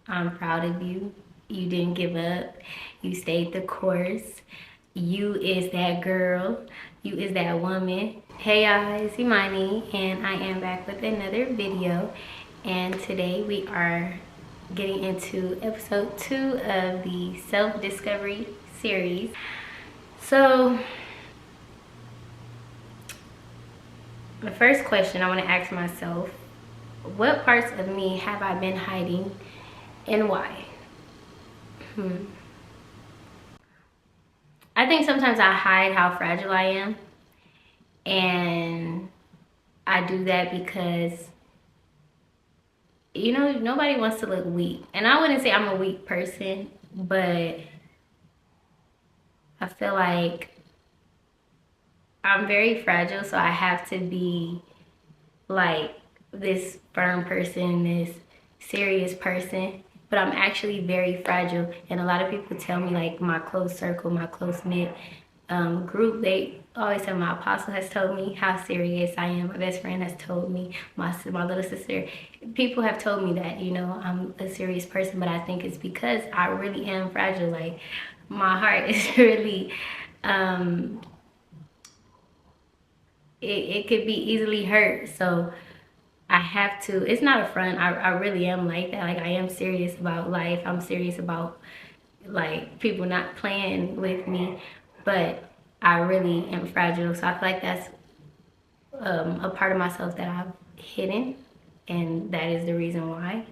I'm proud of you. You didn't give up. You stayed the course. You is that girl. You is that woman. Hey y'all, it's Imani and I am back with another video. And today we are getting into episode 2 of the self-discovery series. So the first question I want to ask myself, what parts of me have I been hiding and why? I think sometimes I hide how fragile I am, and I do that because nobody wants to look weak. And I wouldn't say I'm a weak person, but I feel like I'm very fragile, so I have to be like this firm person, this serious person, but I'm actually very fragile. And a lot of people tell me, like my close circle, my close knit group, they always tell me, my apostle has told me how serious I am. My best friend has told me, my little sister, people have told me that, I'm a serious person, but I think it's because I really am fragile. Like my heart is really, it could be easily hurt. So I have to, it's not a front. I really am like that. Like I am serious about life. I'm serious about like people not playing with me, but I really am fragile. So I feel like that's a part of myself that I've hidden, and that is the reason why.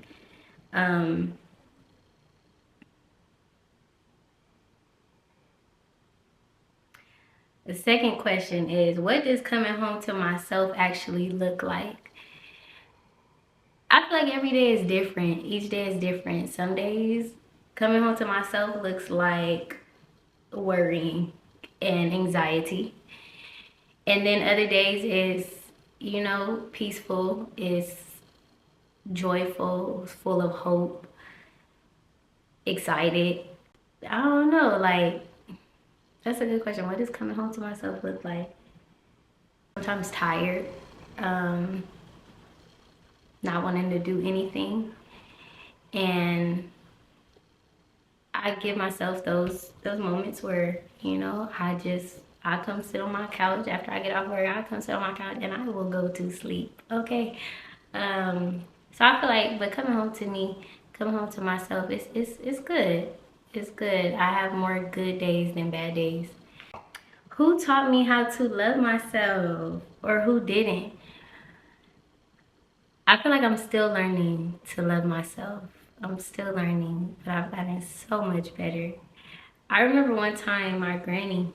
The second question is, what does coming home to myself actually look like? I feel like every day is different. Each day is different. Some days coming home to myself looks like worrying and anxiety. And then other days is, peaceful, is joyful, full of hope, excited. I don't know, like, that's a good question. What does coming home to myself look like? Sometimes tired, um, not wanting to do anything. And I give myself those moments where, I come sit on my couch after I get off work. I come sit on my couch and I will go to sleep. Okay. So I feel like, but coming home to myself, it's good. It's good. I have more good days than bad days. Who taught me how to love myself, or who didn't? I feel like I'm still learning to love myself. I'm still learning, but I've gotten so much better. I remember one time my granny,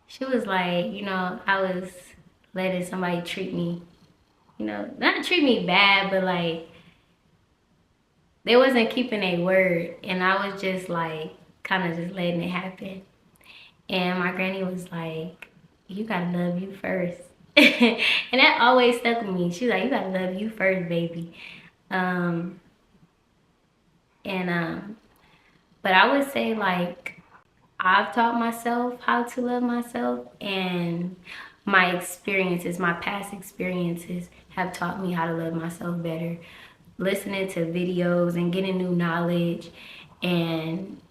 she was like, I was letting somebody treat me, not treat me bad, but like they wasn't keeping a word. And I was just like, kind of just letting it happen. And my granny was like, you gotta love you first. And that always stuck with me. She was like, you gotta love you first, baby. Um, and but I would say, like, I've taught myself how to love myself, and my experiences, my past experiences have taught me how to love myself better. Listening to videos and getting new knowledge, and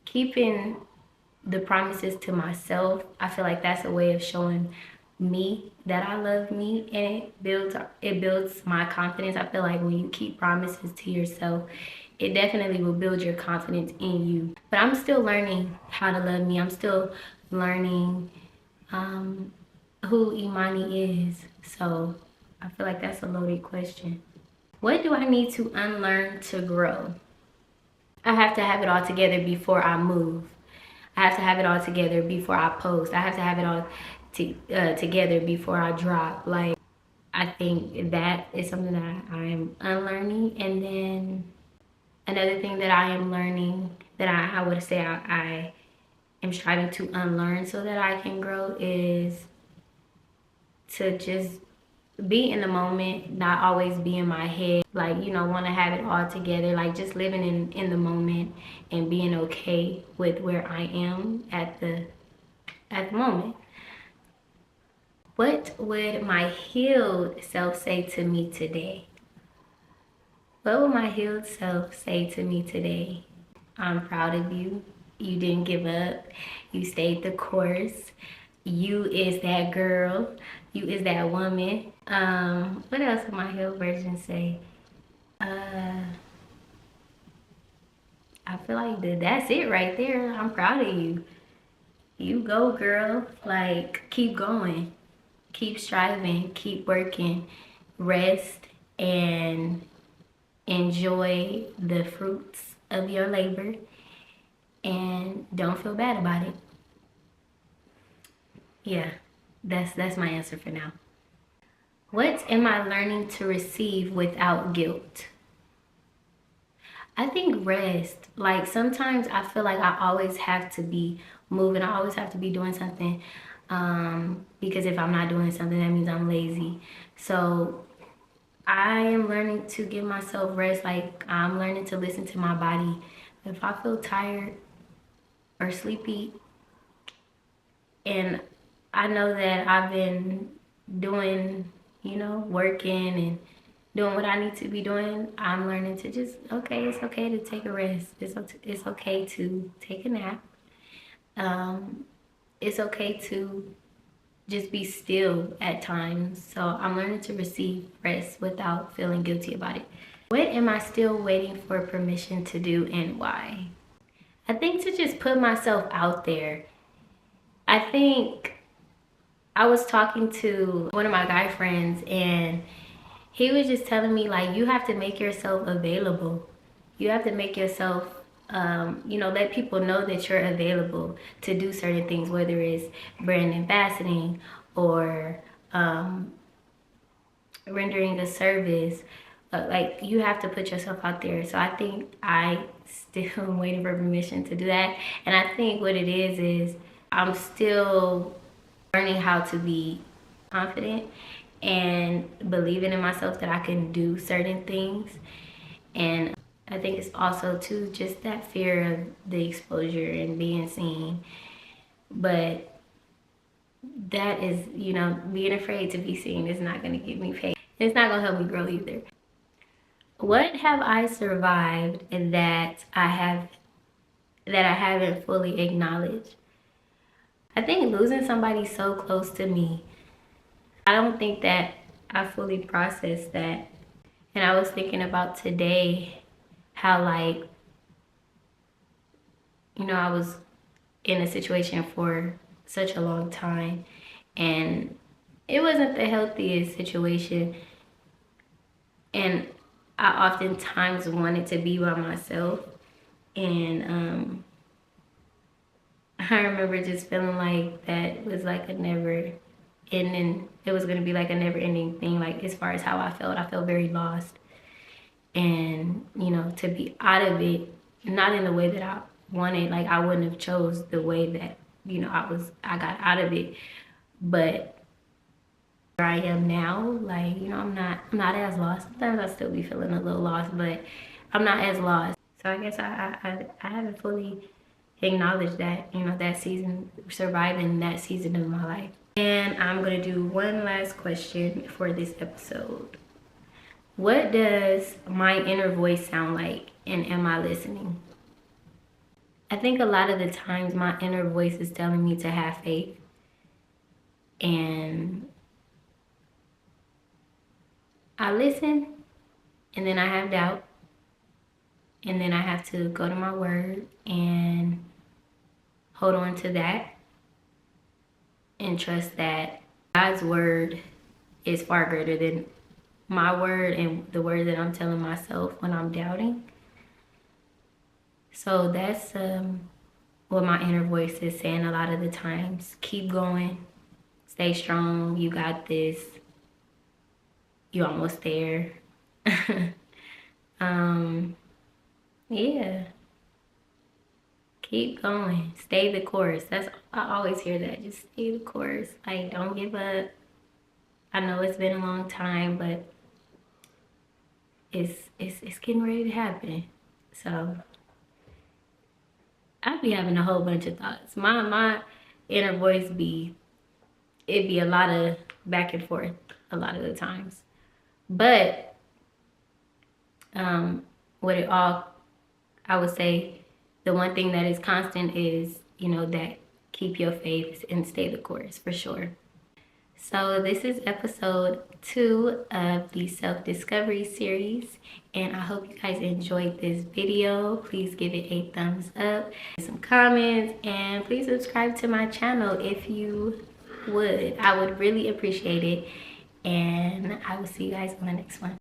keeping the promises to myself. I feel like that's a way of showing me that I love me, and it builds my confidence. I feel like when you keep promises to yourself, it definitely will build your confidence in you. But I'm still learning how to love me. I'm still learning who Imani is. So I feel like that's a loaded question. What do I need to unlearn to grow? I have to have it all together before I move. I have to have it all together before I post. I have to have it all together before I drop. Like, I think that is something that I am unlearning. And then another thing that I am learning, that I would say I am striving to unlearn so that I can grow, is to just be in the moment, not always be in my head, like, want to have it all together, like just living in the moment and being okay with where I am at the moment. What would my healed self say to me today? What would my healed self say to me today? I'm proud of you. You didn't give up. You stayed the course. You is that girl. You is that woman. What else would my healed version say? I feel like that's it right there. I'm proud of you. You go, girl. Like, keep going. Keep striving. Keep working. Rest and enjoy the fruits of your labor, and don't feel bad about it. Yeah, that's my answer for now. What am I learning to receive without guilt? I think rest. Like, sometimes I feel like I always have to be moving. I always have to be doing something. Because if I'm not doing something, that means I'm lazy. So I am learning to give myself rest. Like, I'm learning to listen to my body. If I feel tired or sleepy, and I know that I've been doing, working and doing what I need to be doing, I'm learning to just, okay, it's okay to take a rest. It's okay to take a nap. It's okay to just be still at times. So I'm learning to receive rest without feeling guilty about it. What am I still waiting for permission to do, and why? I think to just put myself out there. I think I was talking to one of my guy friends, and he was just telling me, like, you have to make yourself available. You have to make yourself, let people know that you're available to do certain things, whether it's brand ambassading or rendering a service. Like, you have to put yourself out there. So I think I still am waiting for permission to do that. And I think what it is I'm still learning how to be confident and believing in myself that I can do certain things. And I think it's also too just that fear of the exposure and being seen. But that is, being afraid to be seen is not going to get me paid. It's not going to help me grow either. What have I survived that I haven't fully acknowledged? I think losing somebody so close to me, I don't think that I fully processed that. And I was thinking about today how, like, I was in a situation for such a long time, and it wasn't the healthiest situation. And I oftentimes wanted to be by myself. And I remember just feeling like that was like a never ending, it was going to be like a never ending thing. Like, as far as how I felt very lost. And, to be out of it, not in the way that I wanted, like, I wouldn't have chose the way that, I got out of it. But where I am now, like, I'm not as lost. Sometimes I still be feeling a little lost, but I'm not as lost. So I guess I haven't fully acknowledged that, that season, surviving that season of my life. And I'm gonna do one last question for this episode. What does my inner voice sound like, and am I listening? I think a lot of the times my inner voice is telling me to have faith, and I listen, and then I have doubt, and then I have to go to my word and hold on to that and trust that God's word is far greater than my word and the word that I'm telling myself when I'm doubting. So that's what my inner voice is saying a lot of the times. Keep going, stay strong, you got this, you're almost there. Yeah, keep going, stay the course. I always hear that, just stay the course. Like, don't give up. I know it's been a long time, but it's getting ready to happen. So I be having a whole bunch of thoughts. My inner voice it'd be a lot of back and forth a lot of the times. But what it all, I would say the one thing that is constant is, you know, that keep your faith and stay the course for sure. So this is episode 2 of the self-discovery series, and I hope you guys enjoyed this video. Please give it a thumbs up, some comments, and please subscribe to my channel if you would. I would really appreciate it, and I will see you guys on the next one.